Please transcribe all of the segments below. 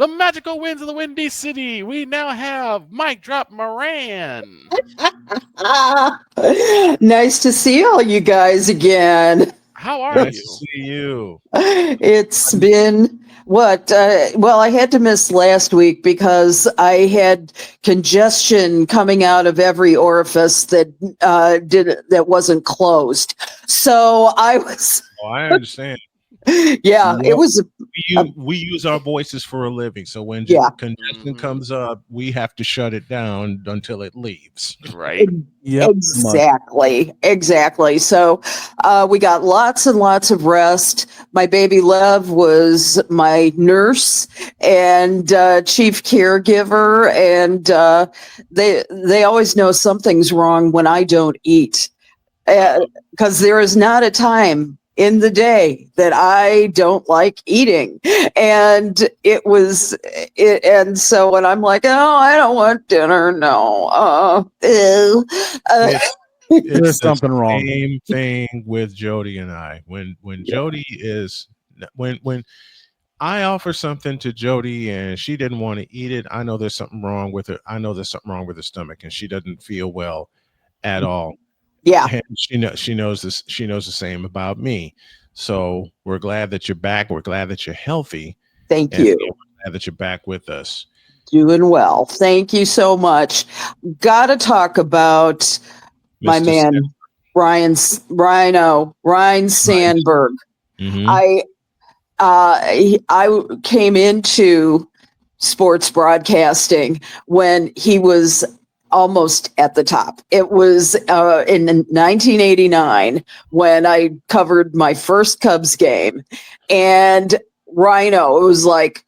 the magical winds of the Windy City, we now have Mic Drop Moran. Nice to see all you guys again. How are Nice to you? see you. It's been what? Well, I had to miss last week because I had congestion coming out of every orifice that wasn't closed. So I was, Oh, I understand. yeah, it was. We use our voices for a living, so when Yeah. congestion comes up, we have to shut it down until it leaves. Right. Yep. Exactly. So we got lots and lots of rest. My baby Lev was my nurse and chief caregiver, and they always know something's wrong when I don't eat, because there is not a time in the day that I don't like eating. And and so when I'm like, oh, I don't want dinner, no. There's something wrong. Same thing with Jody and I. When Jody is when I offer something to Jody and she didn't want to eat it, I know there's something wrong with her. I know there's something wrong with her stomach and she doesn't feel well at all. Yeah. And she knows this. She knows the same about me. So we're glad that you're back. We're glad that you're healthy. Thank you. We're glad that you're back with us. Doing well. Thank you so much. Gotta talk about my Mr. man, Sandberg. Ryan Sandberg. Mhm. I came into sports broadcasting when he was almost at the top. It was in 1989 when I covered my first Cubs game, and Rhino, it was like,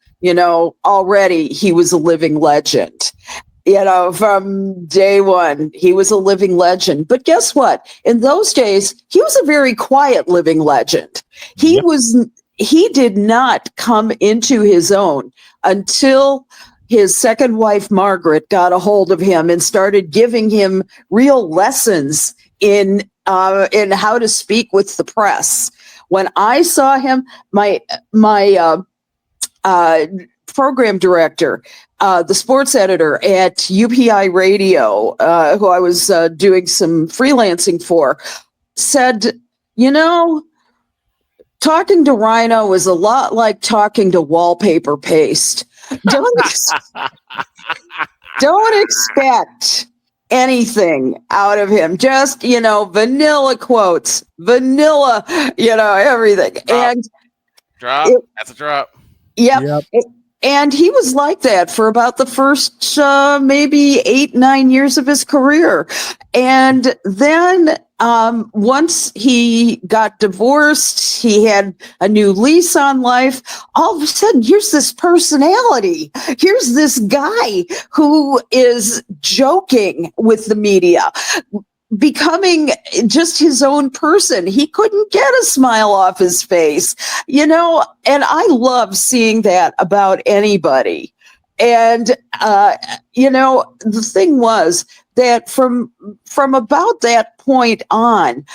already he was a living legend. From day one, he was a living legend. But guess what? In those days, he was a very quiet living legend. He did not come into his own until his second wife, Margaret, got a hold of him and started giving him real lessons in how to speak with the press. When I saw him, my program director, the sports editor at UPI Radio, who I was doing some freelancing for, said, talking to Rhino is a lot like talking to wallpaper paste. Don't expect anything out of him. Just, vanilla quotes, vanilla, everything. That's a drop. Yep. And he was like that for about the first maybe 8-9 years of his career. And then once he got divorced, he had a new lease on life. All of a sudden, here's this personality. Here's this guy who is joking with the media, becoming just his own person. He couldn't get a smile off his face, and I love seeing that about anybody. And, the thing was that from about that point on,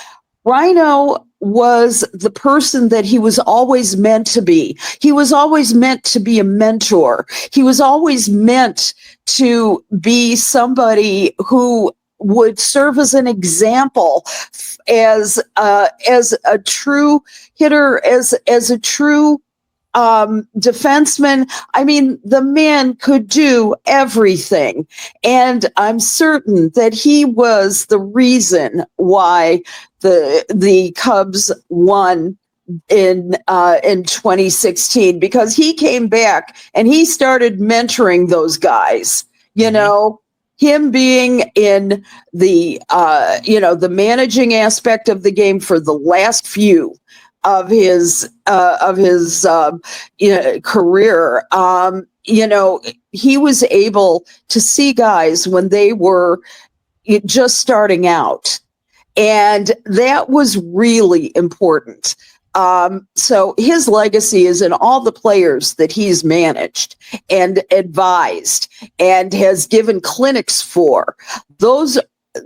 Rhino was the person that he was always meant to be. He was always meant to be a mentor. He was always meant to be somebody who would serve as an example, as a true hitter, as a true defenseman. I mean, the man could do everything, and I'm certain that he was the reason why the Cubs won in 2016, because he came back and he started mentoring those guys. Him being in the the managing aspect of the game for the last few of his career, he was able to see guys when they were just starting out, and that was really important. So his legacy is in all the players that he's managed and advised and has given clinics for.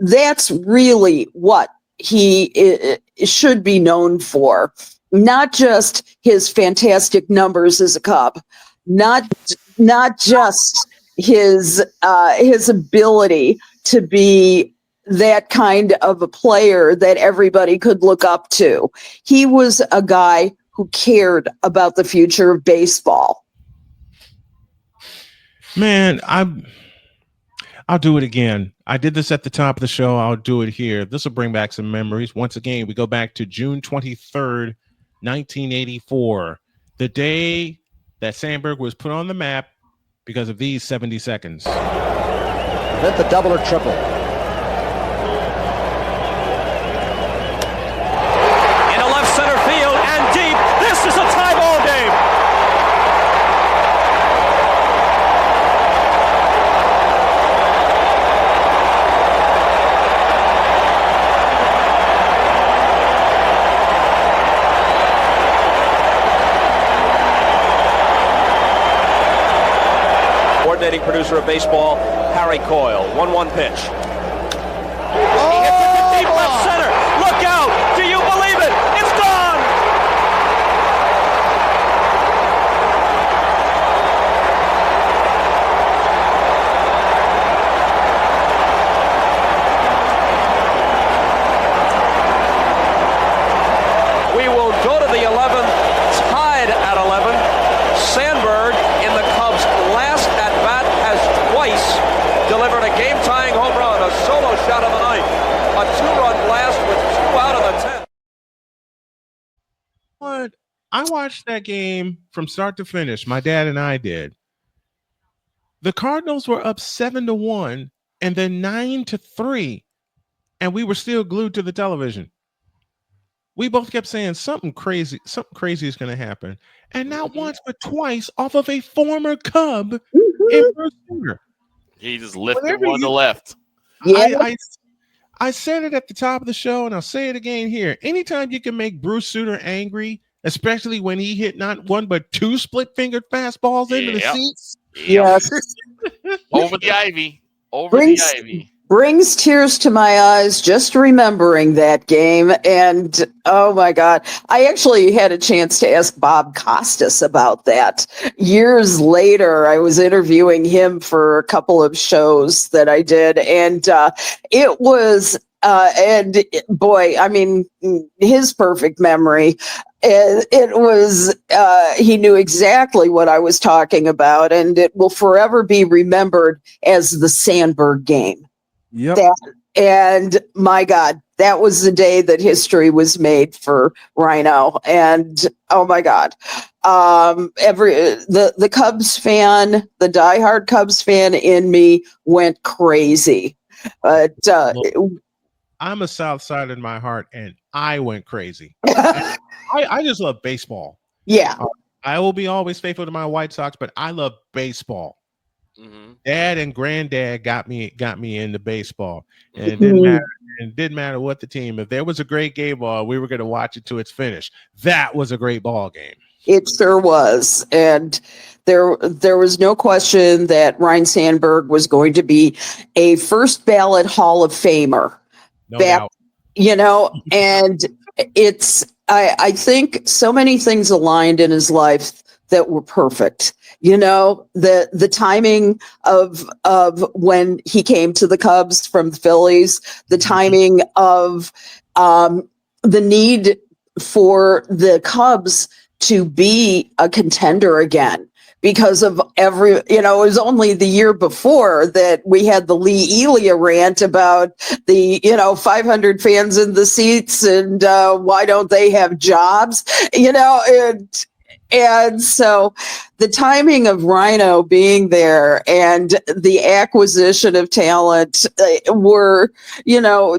That's really what he should be known for, not just his fantastic numbers as a Cub, not not just his ability to be that kind of a player that everybody could look up to. He was a guy who cared about the future of baseball. Man, I'll do it again. I did this at the top of the show. I'll do it here. This will bring back some memories. Once again, we go back to June 23rd, 1984, the day that Sandberg was put on the map because of these 70 seconds. Then the double or triple. Into left center field and deep. This is a tie ball game. Coordinating producer of baseball, Harry Coyle. 1-1 pitch. He hits it to deep left center. Look out! Do you believe it? It's gone! We will go to the 11th, tied at 11. Sandberg in the Cubs' last at-bat has twice delivered a game-tying home run, a solo shot of the ninth, a two-run blast with 2 out of the 10th. What? I watched that game from start to finish. My dad and I did. The Cardinals were up 7-1 and then 9-3, and we were still glued to the television. We both kept saying something crazy is going to happen. And not once, but twice off of a former Cub in Bruce Sutter. He just lifted one to left. Yeah. I said it at the top of the show, and I'll say it again here. Anytime you can make Bruce Sutter angry, especially when he hit not one but 2 split-fingered fastballs into the seats. Yes. Over the ivy. Over the ivy. Brings tears to my eyes just remembering that game. And oh my God, I actually had a chance to ask Bob Costas about that. Years later, I was interviewing him for a couple of shows that I did. And it was, and boy, I mean, his perfect memory. It was, he knew exactly what I was talking about, and it will forever be remembered as the Sandberg game. Yep. And my God, that was the day that history was made for Rhino. And oh my God, the Cubs fan, the diehard Cubs fan in me went crazy. But I'm a South Side in my heart, and I went crazy. I just love baseball. Yeah. I will be always faithful to my White Sox, but I love baseball. Mm-hmm. Dad and granddad got me into baseball, and it didn't matter what the team. If there was a great game ball, we were going to watch it to its finish. That was a great ball game. It sure was, and there was no question that Ryne Sandberg was going to be a first ballot Hall of Famer. No doubt. You know, and it's I think so many things aligned in his life that were perfect. You know, the timing of when he came to the Cubs from the Phillies, the timing of the need for the Cubs to be a contender again because of it was only the year before that we had the Lee Elia rant about the, 500 fans in the seats and why don't they have jobs, and so the timing of Rhino being there and the acquisition of talent were,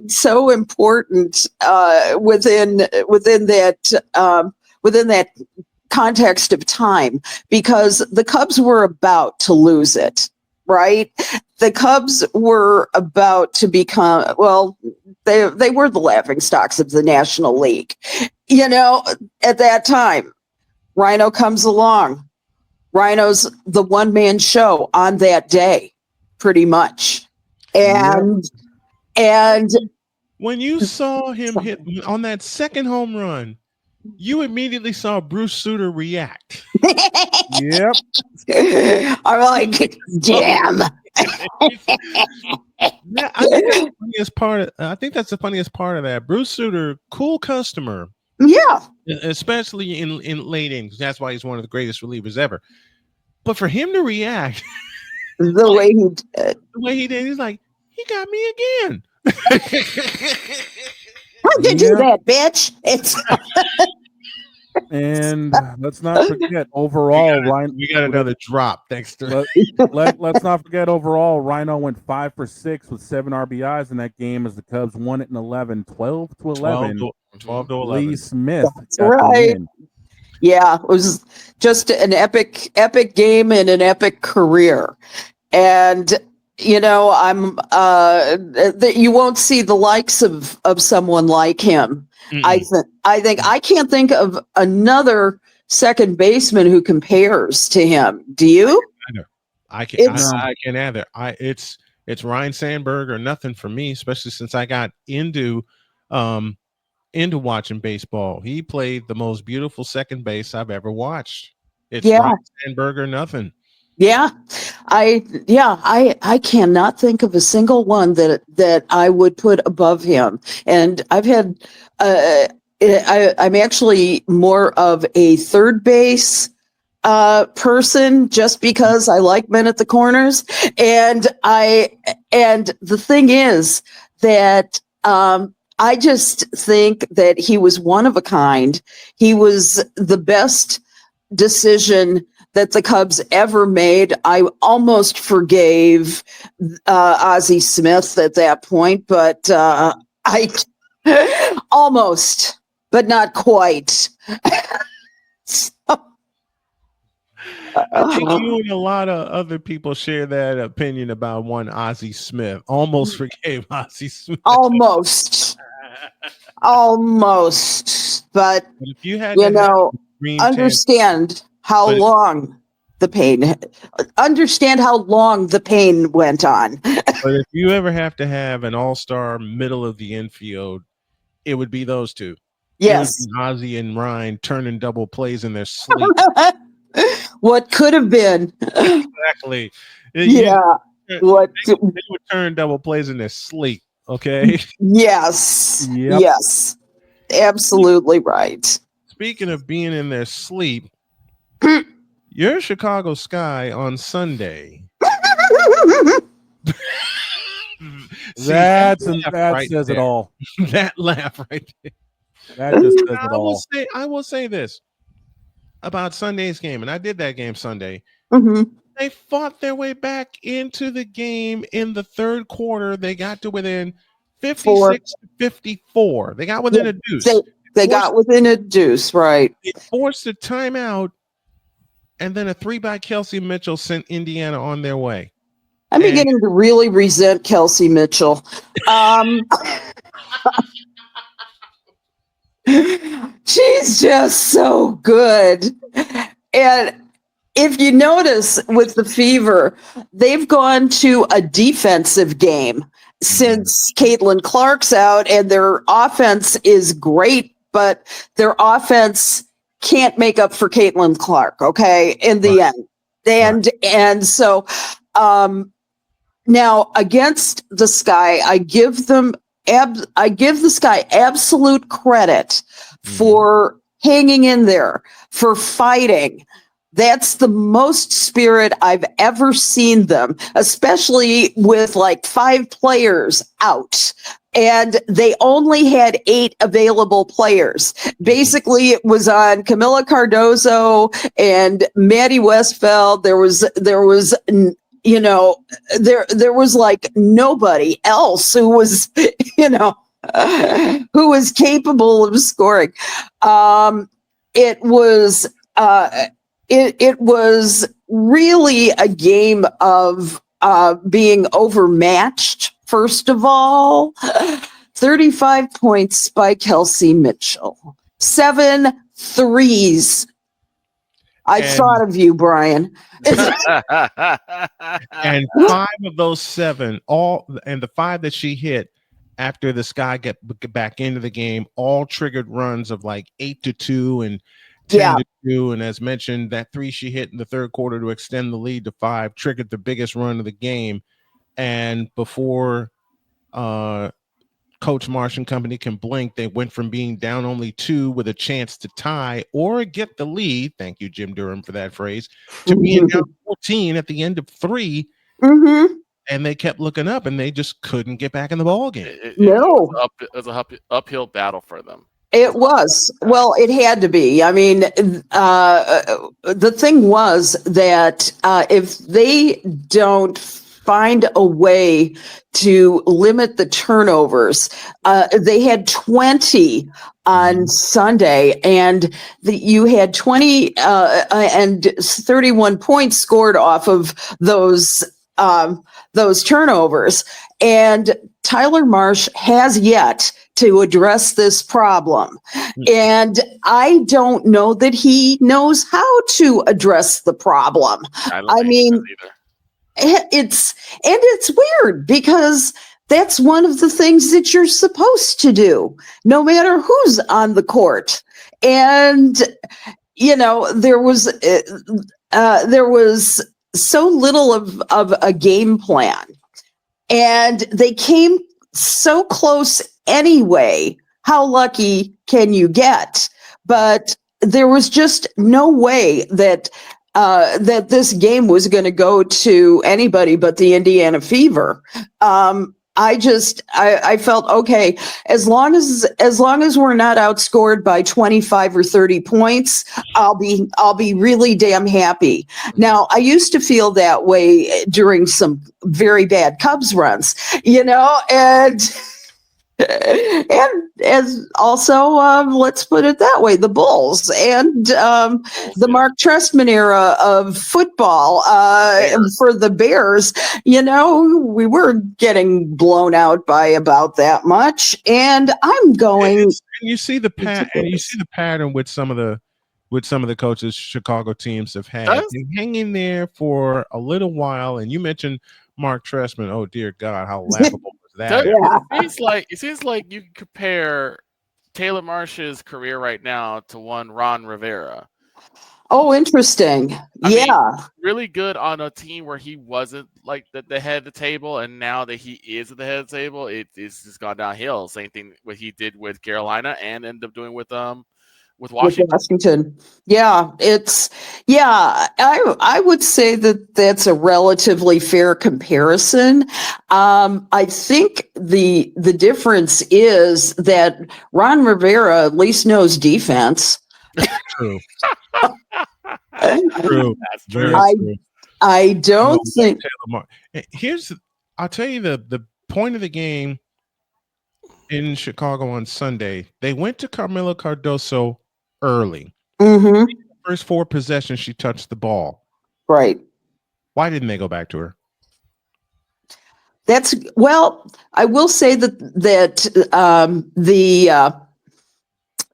so important within that context of time, because the Cubs were about to lose it, right? The Cubs were about to become, they were the laughingstocks of the National League, at that time. Rhino comes along. Rhino's the one-man show on that day, pretty much. And when you saw him hit on that second home run, you immediately saw Bruce Sutter react. Yep. I'm like, damn. Yeah, I think that's the funniest part. I think that's the funniest part of that. Bruce Sutter, cool customer, Yeah. especially in late innings. That's why he's one of the greatest relievers ever. But for him to react The way he did. the way he did, he's like, he got me again. How'd you do Yeah. that, bitch? It's And let's not forget overall, Rhino. We got another drop. Thanks to Let's not forget overall, Rhino went 5 for 6 with 7 RBIs in that game as the Cubs won it in 11, 12 to 11. 12 to 11. Lee Smith That's got the right. win. yeah, it was just an epic game and an epic career. And I'm that you won't see the likes of someone like him. I think I can't think of another second baseman who compares to him. Do you? I can't either. It's Ryan Sandberg or nothing for me, especially since I got into watching baseball. He played the most beautiful second base I've ever watched. It's Ryan Sandberg or nothing. Yeah. I cannot think of a single one that I would put above him. And I've had I'm actually more of a third base person just because I like men at the corners. And the thing is that I just think that he was one of a kind. He was the best decision that the Cubs ever made. I almost forgave Ozzie Smith at that point, but I almost, but not quite. I think you and a lot of other people share that opinion about one Ozzie Smith. Almost forgave Ozzie Smith. Almost. But if you had understand how long the pain went on. But if you ever have to have an all-star middle of the infield, it would be those two. Yes. Ozzie and Ryan turning double plays in their sleep. What could have been. Exactly. Yeah. They would turn double plays in their sleep. Okay. Yes. Yep. Yes. Absolutely right. Speaking of being in their sleep, your Chicago Sky on Sunday. That says it all. That laugh right there. That just says it all. I will say this about Sunday's game, and I did that game Sunday. Mm-hmm. They fought their way back into the game in the third quarter. They got to within 56 to 54. They got within a deuce. They got within a deuce, right? It forced a timeout, and then a 3 by Kelsey Mitchell sent Indiana on their way. I'm beginning to really resent Kelsey Mitchell. She's just so good. And if you notice with the Fever, they've gone to a defensive game since Caitlin Clark's out, and their offense is great, but their offense can't make up for Caitlin Clark, okay, in the end. And so now against the Sky, I give the Sky absolute credit for hanging in there, for fighting. That's the most spirit I've ever seen them, especially with like 5 players out. And they only had 8 available players. Basically, it was on Camila Cardozo and Maddie Westfeld. There was like nobody else who was, who was capable of scoring. It was really a game of being overmatched. First of all, 35 points by Kelsey Mitchell, 7 threes. I thought of you, Brian. And 5 of those 7, and the 5 that she hit, after the Sky get back into the game, all triggered runs of like 8-2 and 10-2. And as mentioned, that 3 she hit in the third quarter to extend the lead to 5 triggered the biggest run of the game. And before Coach Marsh and company can blink, they went from being down only 2 with a chance to tie or get the lead. Thank you, Jim Durham, for that phrase, to being down 14 at the end of 3. And they kept looking up, and they just couldn't get back in the ball game. It was an uphill battle for them. It was. Well, it had to be. I mean, the thing was that if they don't find a way to limit the turnovers, they had 20 on Sunday, and you had 20 and 31 points scored off of those turnovers. And Tyler Marsh has yet to address this problem. And I don't know that he knows how to address the problem. I mean, it's weird because that's one of the things that you're supposed to do, no matter who's on the court. And, you know, there was so little of a game plan, and they came so close anyway. How lucky can you get? But there was just no way that this game was going to go to anybody but the Indiana Fever. I felt okay, as long as we're not outscored by 25 or 30 points, I'll be really damn happy. Now, I used to feel that way during some very bad Cubs runs, you know, and as also, let's put it that way, the Bulls and the Mark Trestman era of football for the Bears. You know, we were getting blown out by about that much, and I'm going. And you see the pattern with some of the coaches Chicago teams have had. They're hanging there for a little while, and you mentioned Mark Trestman. Oh dear God, how laughable. It seems like you can compare Taylor Marsh's career right now to one Ron Rivera. Oh, interesting. I mean, really good on a team where he wasn't like the head of the table, and now that he is at the head of the table, it's just gone downhill. Same thing what he did with Carolina and ended up doing with Washington. Yeah, I would say that that's a relatively fair comparison. I think the difference is that Ron Rivera at least knows defense. True. True. That's true. I don't think. I'll tell you the point of the game in Chicago on Sunday. They went to Carmelo Cardoso early. Mm-hmm. First 4 possessions, she touched the ball. Right. Why didn't they go back to her? I will say that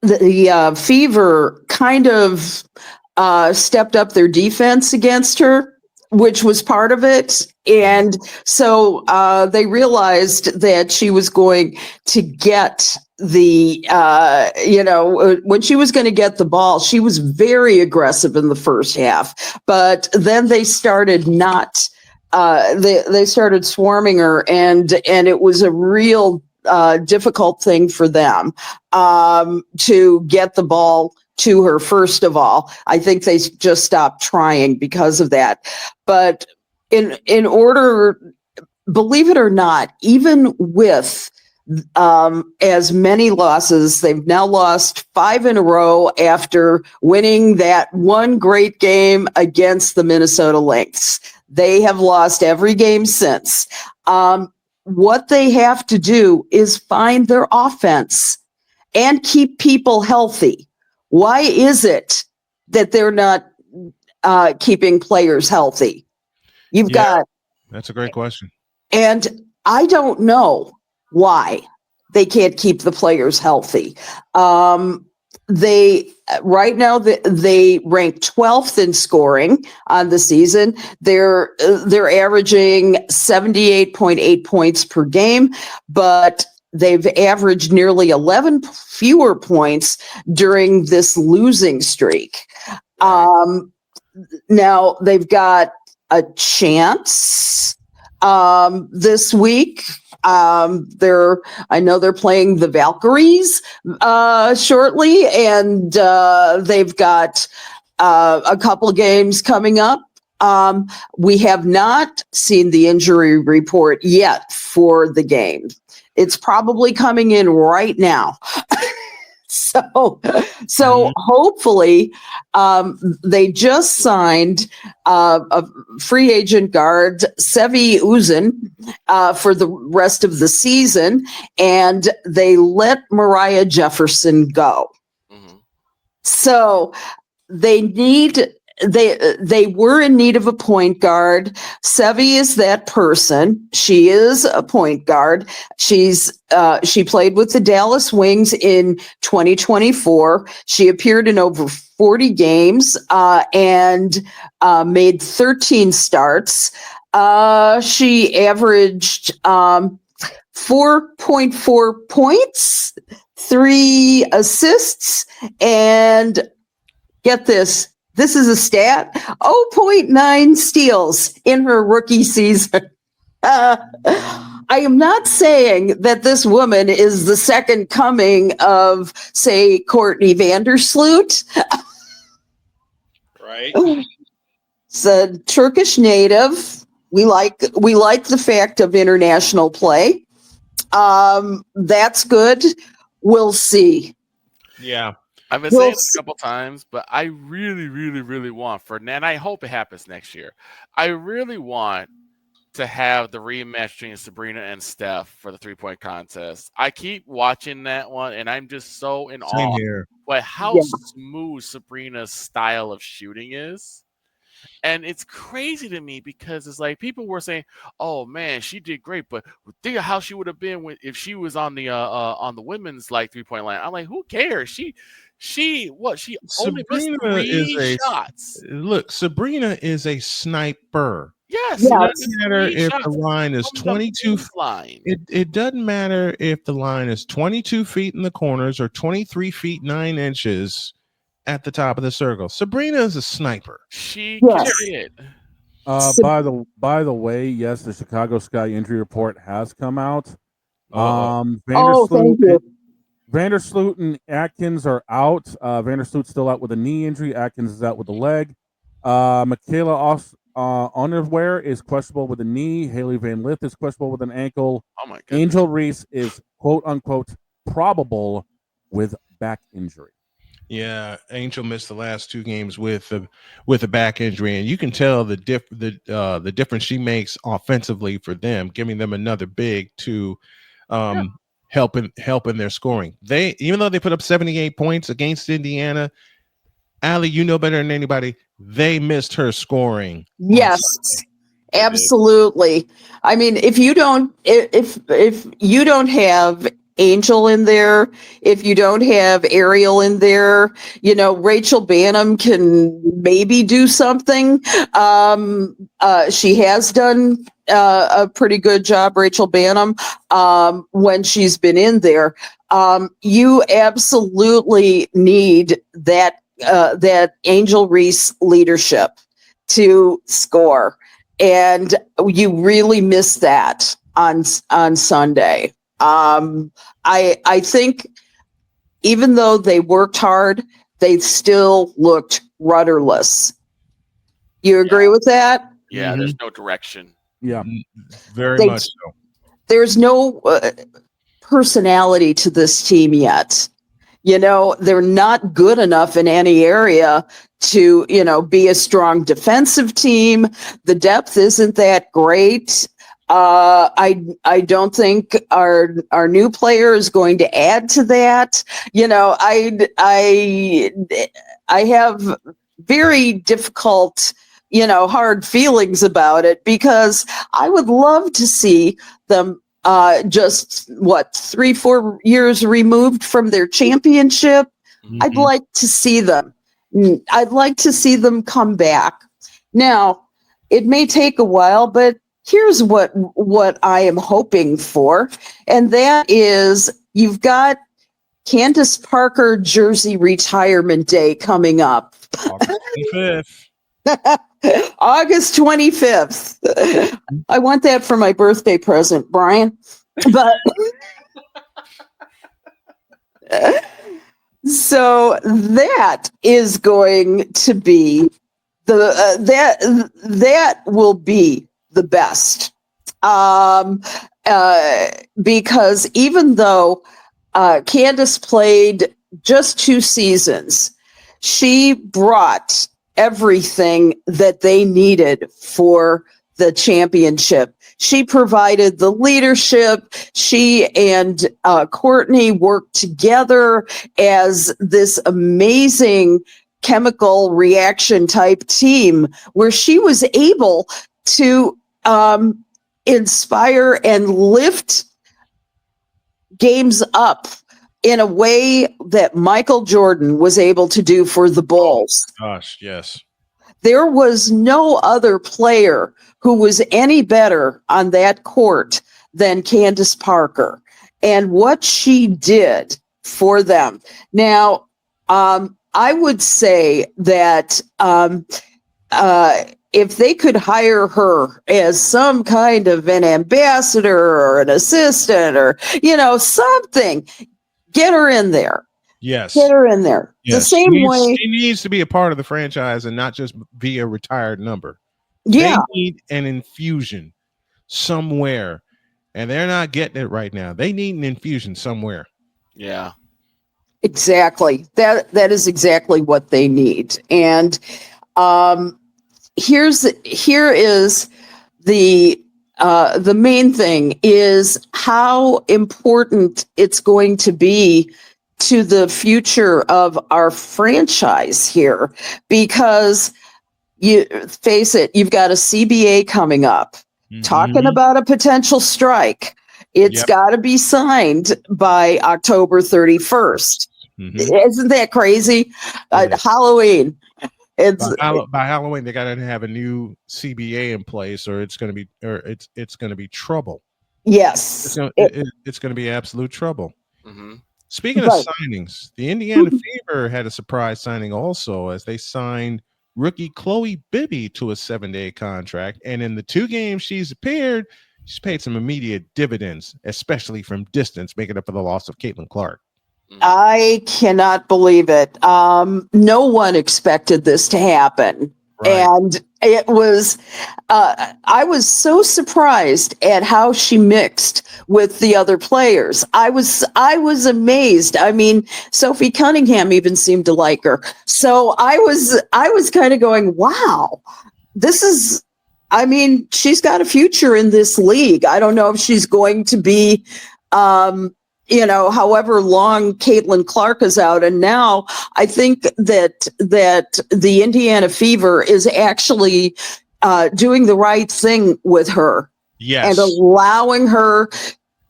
the Fever kind of stepped up their defense against her, which was part of it. And so they realized that she was going to get when she was going to get the ball, she was very aggressive in the first half. But then they started they started swarming her, and it was a real difficult thing for them to get the ball to her. First of all, I think they just stopped trying because of that. But in order, believe it or not, even with as many losses, they've now lost 5 in a row after winning that one great game against the Minnesota Lynx. They have lost every game since. What they have to do is find their offense and keep people healthy. Why is it that they're not keeping players healthy? That's a great question. And I don't know why they can't keep the players healthy. They right now they rank 12th in scoring on the season. They're averaging 78.8 points per game, but they've averaged nearly 11 fewer points during this losing streak. Now they've got a chance this week. I know they're playing the Valkyries shortly, and they've got a couple of games coming up. We have not seen the injury report yet for the game. It's probably coming in right now. So hopefully, they just signed a free agent guard, Sevi Uzun, for the rest of the season, and they let Mariah Jefferson go. Mm-hmm. So they were in need of a point guard. Sevi is that person. She is a point guard. She played with the Dallas Wings in 2024. She appeared in over 40 games and made 13 starts. She averaged 4.4 points, 3 assists, and get this. This is a stat, 0.9 steals in her rookie season. I am not saying that this woman is the second coming of, say, Courtney Vandersloot. Right. It's a Turkish native. We like the fact of international play. That's good. We'll see. Yeah. I've been saying this a couple times, but I really, really, really want and I hope it happens next year. I really want to have the rematch between Sabrina and Steph for the 3-point contest. I keep watching that one, and I'm just so in awe but how smooth Sabrina's style of shooting is. And it's crazy to me because it's like people were saying, "Oh man, she did great," but think of how she would have been if she was on the women's 3-point line. I'm like, who cares? She only missed 3 shots. Look, Sabrina is a sniper. Yes, it doesn't matter if the line is 22. It doesn't matter if the line is 22 feet in the corners or 23 feet 9 inches at the top of the circle. Sabrina is a sniper. She can hit. By the way, yes, the Chicago Sky injury report has come out. Vandersloot and Atkins are out. Vandersloot's still out with a knee injury. Atkins is out with a leg. Michaela Onnerwear is questionable with a knee. Haley Van Lith is questionable with an ankle. Oh my goodness. Angel Reese is quote unquote probable with back injury. Yeah, Angel missed the last 2 games with a back injury, and you can tell the difference she makes offensively for them, giving them another big to helping their scoring. They, even though they put up 78 points against Indiana, Allie, you know better than anybody, they missed her scoring. Yes, absolutely. I mean, if you don't have Angel in there, if you don't have Ariel in there, Rachel Banham can maybe do something. She has done a pretty good job, Rachel Banham, when she's been in there. You absolutely need that Angel Reese leadership to score, and you really miss that on Sunday. I think even though they worked hard, they still looked rudderless. You agree with that? Yeah, there's no direction. Yeah, very much so. There's no personality to this team yet. They're not good enough in any area to, be a strong defensive team. The depth isn't that great. I don't think our new player is going to add to that. I have very difficult, hard feelings about it because I would love to see them just 3-4 years removed from their championship. Mm-hmm. I'd like to see them. I'd like to see them come back. Now, it may take a while, but here's what I am hoping for, and that is you've got Candace Parker Jersey Retirement Day coming up. August 25th. August 25th. I want that for my birthday present, Brian. But so that is going to be that will be the best. Because even though Candace played just 2 seasons, she brought everything that they needed for the championship. She provided the leadership. She and Courtney worked together as this amazing chemical reaction type team where she was able to inspire and lift games up in a way that Michael Jordan was able to do for the Bulls. Gosh, yes. There was no other player who was any better on that court than Candace Parker and what she did for them. Now, I would say that if they could hire her as some kind of an ambassador or an assistant or, something, get her in there. Yes. Get her in there. Yes. The same way. She needs to be a part of the franchise and not just be a retired number. Yeah. They need an infusion somewhere, and they're not getting it right now. They need an infusion somewhere. Yeah. Exactly. That is exactly what they need. And here is the main thing is how important it's going to be to the future of our franchise here, because you face it, you've got a CBA coming up, talking about a potential strike. It's got to be signed by October 31st. Isn't that crazy? Halloween. By Halloween, they got to have a new CBA in place, or it's going to be trouble. Yes, it's going to be absolute trouble. Mm-hmm. Speaking of signings, the Indiana Fever had a surprise signing also, as they signed rookie Chloe Bibby to a 7-day contract, and in the 2 games she's appeared, she's paid some immediate dividends, especially from distance, making up for the loss of Caitlin Clark. I cannot believe it. No one expected this to happen. Right. And it was, I was so surprised at how she mixed with the other players. I was amazed. I mean, Sophie Cunningham even seemed to like her. So I was kind of going, wow, she's got a future in this league. I don't know if she's going to be, however long Caitlin Clark is out. And now I think that the Indiana Fever is actually doing the right thing with her. Yes. And allowing her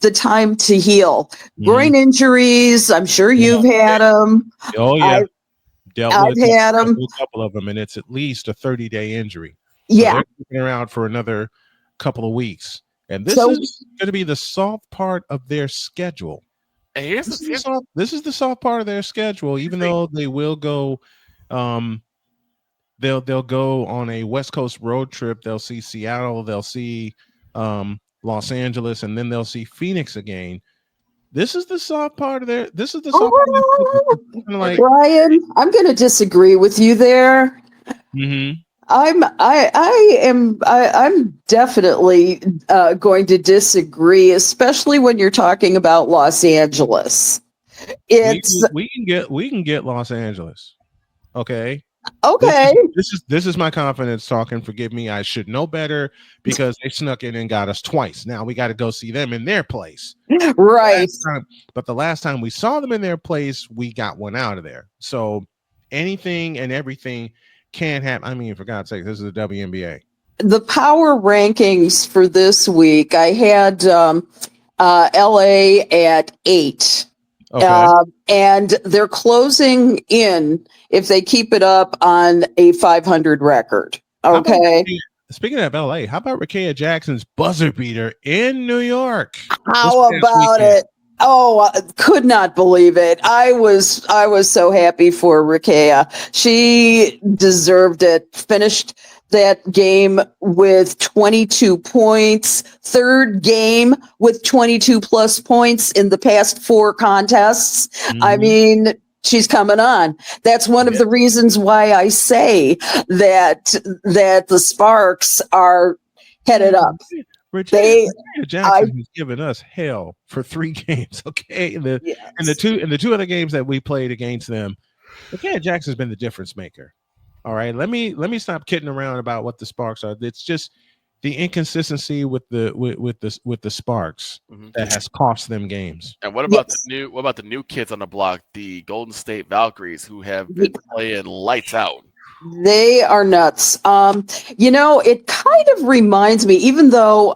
the time to heal. Brain injuries, I'm sure you've had them. Oh, yeah. I've had them. A couple of them, and it's at least a 30-day injury. Yeah. So they're keeping her out for another couple of weeks. And this is going to be the soft part of their schedule. And here's this is the soft part of their schedule, even though they will go they'll go on a West Coast road trip. They'll see Seattle, they'll see Los Angeles, and then they'll see Phoenix again. This is the soft part of their like, Brian, I'm going to disagree with you there. I'm definitely going to disagree, especially when you're talking about Los Angeles. We can get Los Angeles. Okay. Okay. This is my confidence talking. Forgive me. I should know better because they snuck in and got us twice. Now we got to go see them in their place. Right. But the last time we saw them in their place, we got one out of there. So anything and everything can't happen. I mean, for God's sake, this is the WNBA. The power rankings for this week, I had LA at 8. Okay. And they're closing in, if they keep it up, on a 500 record. Okay. speaking of LA, how about Rakea Jackson's buzzer beater in New York? How about it? Oh, I could not believe it. I was so happy for Rakea. She deserved it. Finished that game with 22 points. Third game with 22 plus points in the past 4 contests. I mean, she's coming on. That's one of the reasons why I say that the Sparks are headed up. Regina Jackson has given us hell for 3 games. Okay, in the two other games that we played against them, Regina Jackson's been the difference maker. All right, let me stop kidding around about what the Sparks are. It's just the inconsistency with the Sparks that has cost them games. And what about the new kids on the block, the Golden State Valkyries, who have been playing lights out? They are nuts. It kind of reminds me, even though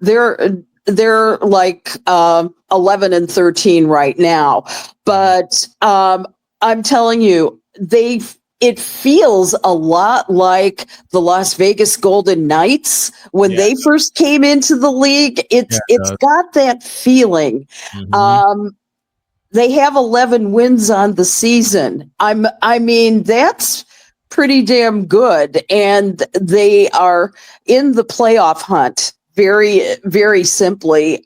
they're like 11 and 13 right now, but I'm telling you, it feels a lot like the Las Vegas Golden Knights when they first came into the league. It's got that feeling. They have 11 wins on the season. I mean, that's pretty damn good, and they are in the playoff hunt very, very simply.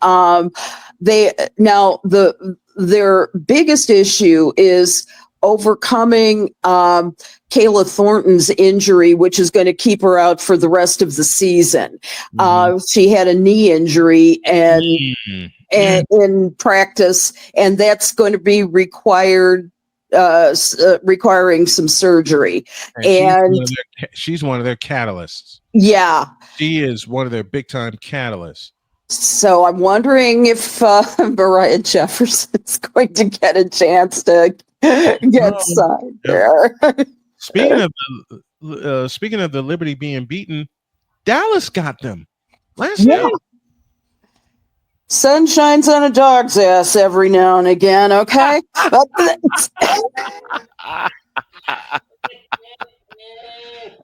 Their biggest issue is overcoming Kayla Thornton's injury, which is going to keep her out for the rest of the season. She had a knee injury and in practice, and that's going to be requiring some surgery. And she's one of their catalysts. Yeah. She is one of their big time catalysts. So I'm wondering if Mariah Jefferson's going to get a chance to get signed there. Speaking of the Liberty being beaten, Dallas got them last night. Sun shines on a dog's ass every now and again, okay?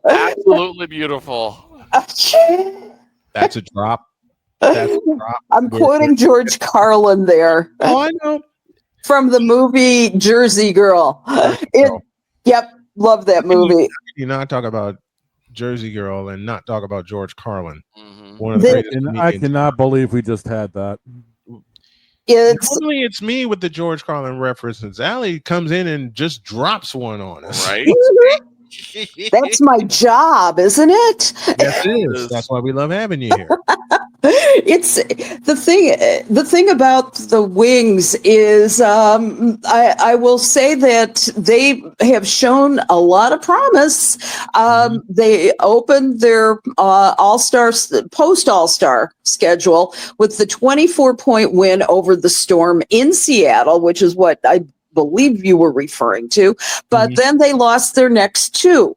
Absolutely beautiful. That's a drop. I'm quoting George Carlin there. Oh, I know. From the movie Jersey Girl. Love that movie. You not talk about Jersey Girl and not talk about George Carlin. One of the greatest. I cannot believe we just had that. Normally it's me with the George Carlin references. Allie comes in and just drops one on us. Right? That's my job, isn't it? Yes, it is. That's why we love having you here. It's the thing about the Wings is I will say that they have shown a lot of promise. They opened their post All-Star schedule with the 24-point win over the Storm in Seattle, which is what I believe you were referring to, but then they lost their next 2.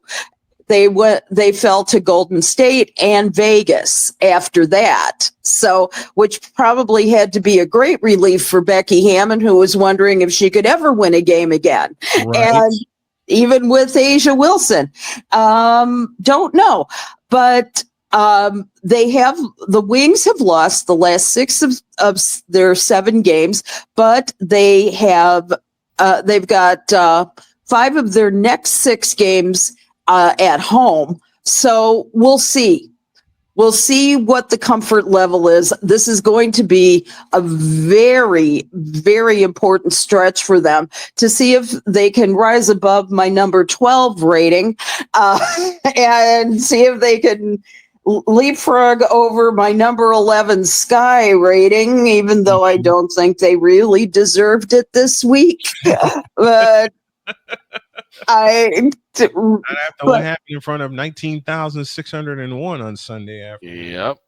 They fell to Golden State and Vegas after that. So, which probably had to be a great relief for Becky Hammon, who was wondering if she could ever win a game again. Right. And even with Asia Wilson, don't know, but the Wings have lost the last 6 of their 7 games, but they have they've got 5 of their next 6 games at home. So we'll see. We'll see what the comfort level is. This is going to be a very, very important stretch for them to see if they can rise above my number 12 rating and see if they can leapfrog over my number 11 Sky rating, even though I don't think they really deserved it this week. But after what happened in front of 19,601 on Sunday afternoon. Yep.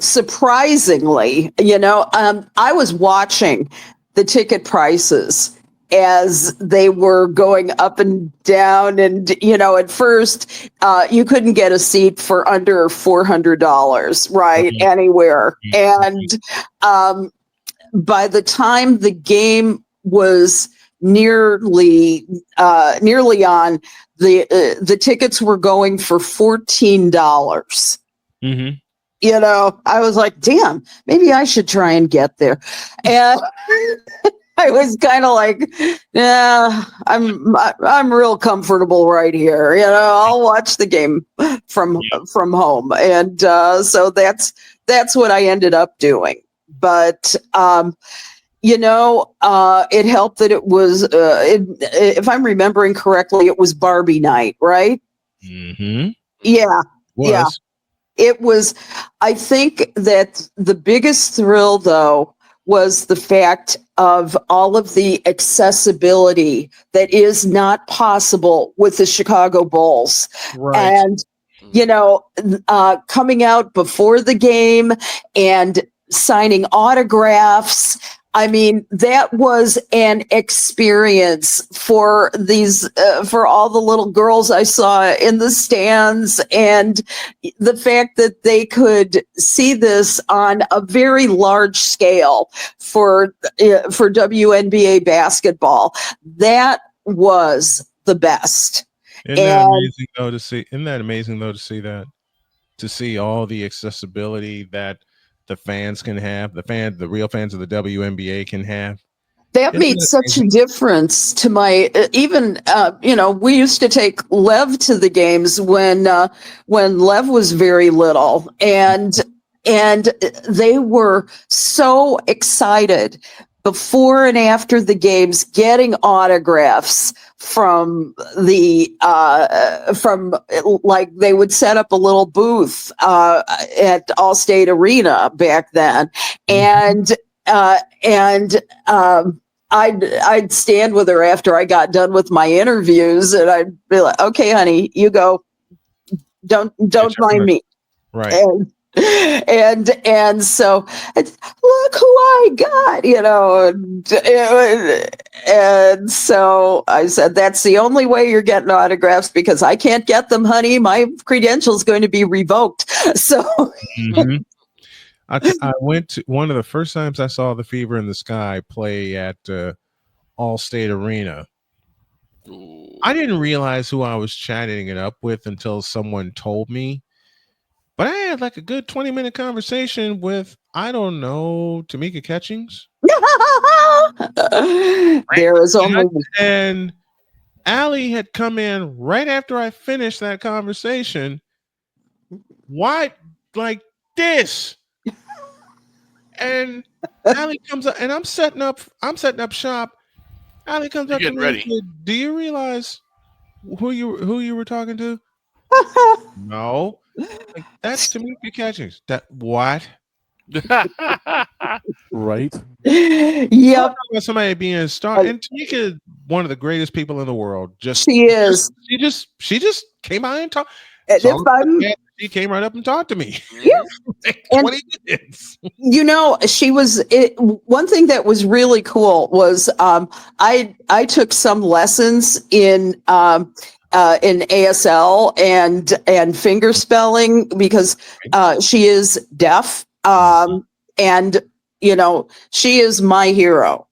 Surprisingly, I was watching the ticket prices as they were going up and down, and at first you couldn't get a seat for under $400, right? Anywhere. And by the time the game was nearly on, the tickets were going for $14. Mm-hmm. You know, I was like, damn, maybe I should try and get there. And I was kind of like, yeah, I'm real comfortable right here. You know, I'll watch the game from home, and so that's what I ended up doing. But you know, it helped that it was, if I'm remembering correctly, it was Barbie night, right? Mm-hmm. Yeah, yeah. Was. It was, I think that the biggest thrill, though, was the fact of all of the accessibility that is not possible with the Chicago Bulls. Right. And, you know, coming out before the game and signing autographs. I mean, that was an experience for these, for all the little girls I saw in the stands, and the fact that they could see this on a very large scale for WNBA basketball. That was the best. Isn't that amazing though to see? Isn't that amazing though to see that? To see all the accessibility that the fans can have, the real fans of the WNBA can have. That made such a difference to my, even, you know, we used to take Lev to the games when Lev was very little, and they were so excited before and after the games, getting autographs from like, they would set up a little booth at Allstate Arena back then, and I'd stand with her after I got done with my interviews, and I'd be like, "Okay, honey, you go. Don't mind me." Right. And so, look who I got, you know, and so I said, "That's the only way you're getting autographs, because I can't get them, honey. My credential's going to be revoked." So. Mm-hmm. I went to one of the first times I saw the Fever in the Sky play at Allstate Arena. I didn't realize who I was chatting it up with until someone told me. But I had like a good 20-minute conversation with, I don't know, Tamika Catchings. There is only, and Allie had come in right after I finished that conversation. Why like this? And Allie comes up, and I'm setting up shop. Allie comes up to me and said, "Do you realize who you were talking to?" No. Like, that's Tamika Catchings. That what? Right. Yep. Somebody being a star, and Tamika is one of the greatest people in the world. She is. She just came out and talked. She came right up and talked to me. Yeah. 20 minutes. You know, she was. One thing that was really cool was I took some lessons in ASL and finger spelling, because she is deaf, and you know, she is my hero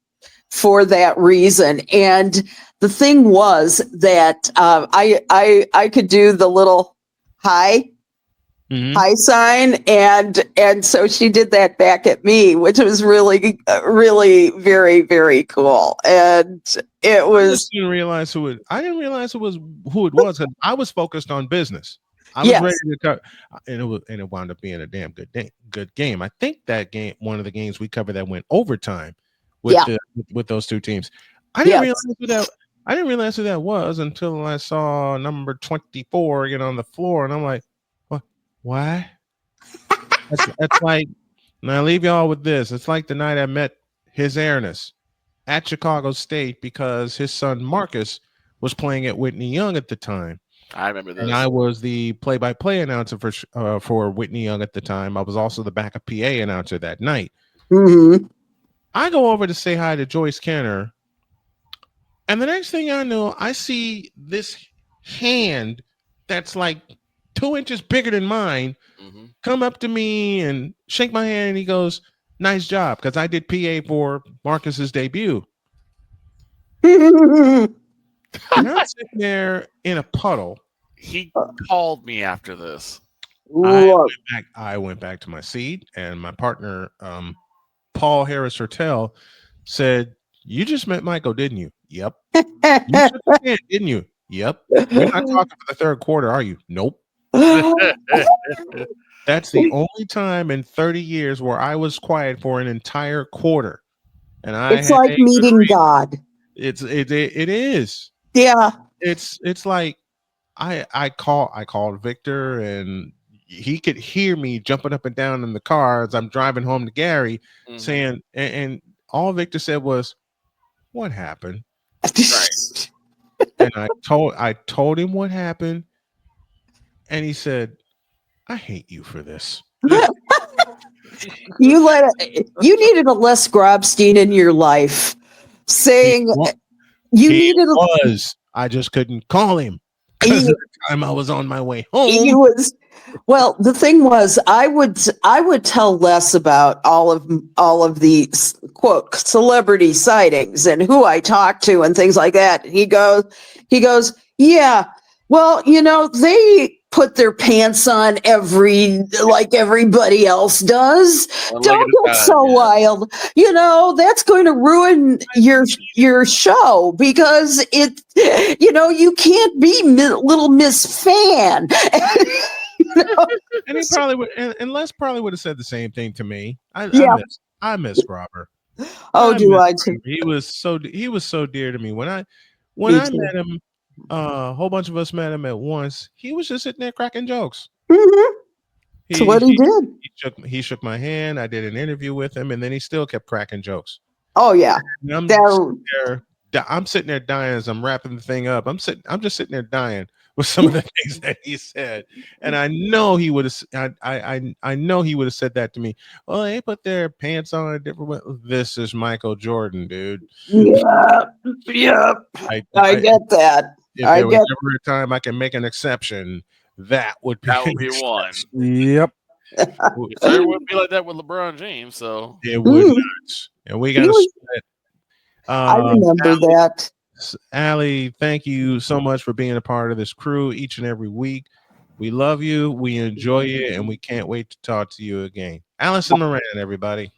for that reason. And the thing was that I could do the little hi. Mm-hmm. High sign, and so she did that back at me, which was really very, very cool. And it was, I didn't realize who it was. Because I was focused on business. I was ready to cut, and it wound up being a damn good game. I think that game, one of the games we covered that went overtime with those two teams. I didn't realize who that was until I saw number 24 get on the floor, and I'm like, why? That's like, and I leave y'all with this. It's like the night I met His Airness at Chicago State, because his son Marcus was playing at Whitney Young at the time. I remember this. And I was the play-by-play announcer for Whitney Young at the time. I was also the backup PA announcer that night. Mm-hmm. I go over to say hi to Joyce Kenner, and the next thing I know, I see this hand that's like 2 inches bigger than mine come up to me and shake my hand, and he goes, "Nice job," because I did PA for Marcus's debut. And I'm sitting there in a puddle. He called me after this. I went back to my seat, and my partner, Paul Harris Hertel, said, "You just met Michael, didn't you?" "Yep." "You shook his hand, didn't you?" "Yep." "You're not talking for the third quarter, are you?" "Nope." That's the only time in 30 years where I was quiet for an entire quarter, and I It's had like a good meeting reason. God. It is. Yeah. It's like I called Victor, and he could hear me jumping up and down in the car as I'm driving home to Gary, saying, and all Victor said was, "What happened?" Right. And I told him what happened, and he said, "I hate you for this." You needed a Les Grobstein in your life saying you He needed a was. I just couldn't call him because he, of the time I was on my way he home. was well, the thing was I would tell Les about all of the quote celebrity sightings and who I talked to and things like that. He goes, "Yeah, well, they put their pants on like everybody else does. Don't get so wild. That's going to ruin your show because you can't be little Miss Fan." And he probably would, and Les probably would have said the same thing to me. Yeah. I miss Robert. Oh, I do miss I him. too? He was so dear to me. When I Me too. met him, a whole bunch of us met him at once. He was just sitting there cracking jokes. That's what he did. He shook my hand. I did an interview with him, and then he still kept cracking jokes. Oh yeah. And I'm sitting there dying as I'm wrapping the thing up. I'm just sitting there dying with some of the things that he said, and I know he would have. I know he would have said that to me. "Well, they put their pants on a different way." This is Michael Jordan, dude. Yeah. I get that. If there was ever a time I can make an exception, that would be one. Yep. It certainly wouldn't be like that with LeBron James. So it would not. And we got to split. I remember that. Allie, thank you so much for being a part of this crew each and every week. We love you, we enjoy you, and we can't wait to talk to you again. Alison Moran, everybody.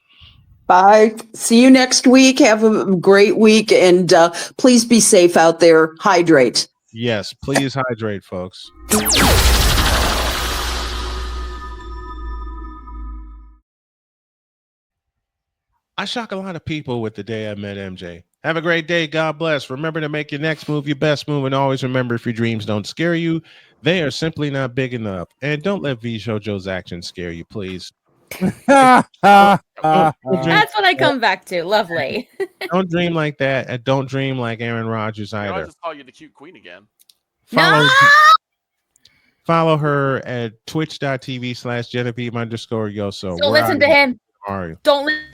Bye. See you next week. Have a great week, and please be safe out there. Hydrate. Yes, please hydrate, folks. I shock a lot of people with the day I met MJ. Have a great day. God bless. Remember to make your next move your best move. And always remember, if your dreams don't scare you, they are simply not big enough. And don't let V Jojo's actions scare you, please. That's what I come back to. Lovely. Don't dream like that. And don't dream like Aaron Rodgers either. I'll just call you the cute queen again. Follow her at twitch.tv/Genevieve_Yoso. So listen to him. Don't listen.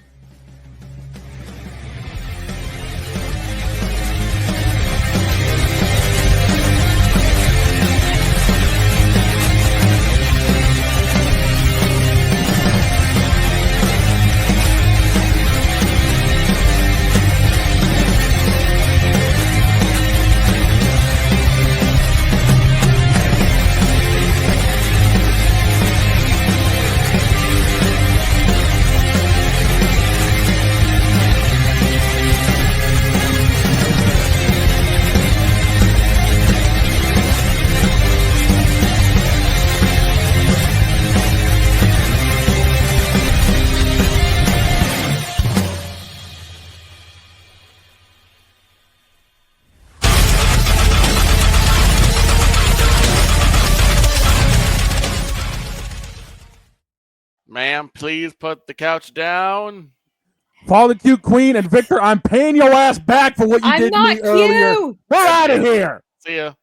Ma'am, please put the couch down. Follow the cute queen, and Victor, I'm paying your ass back for what you did to me earlier. We're out of here. See ya.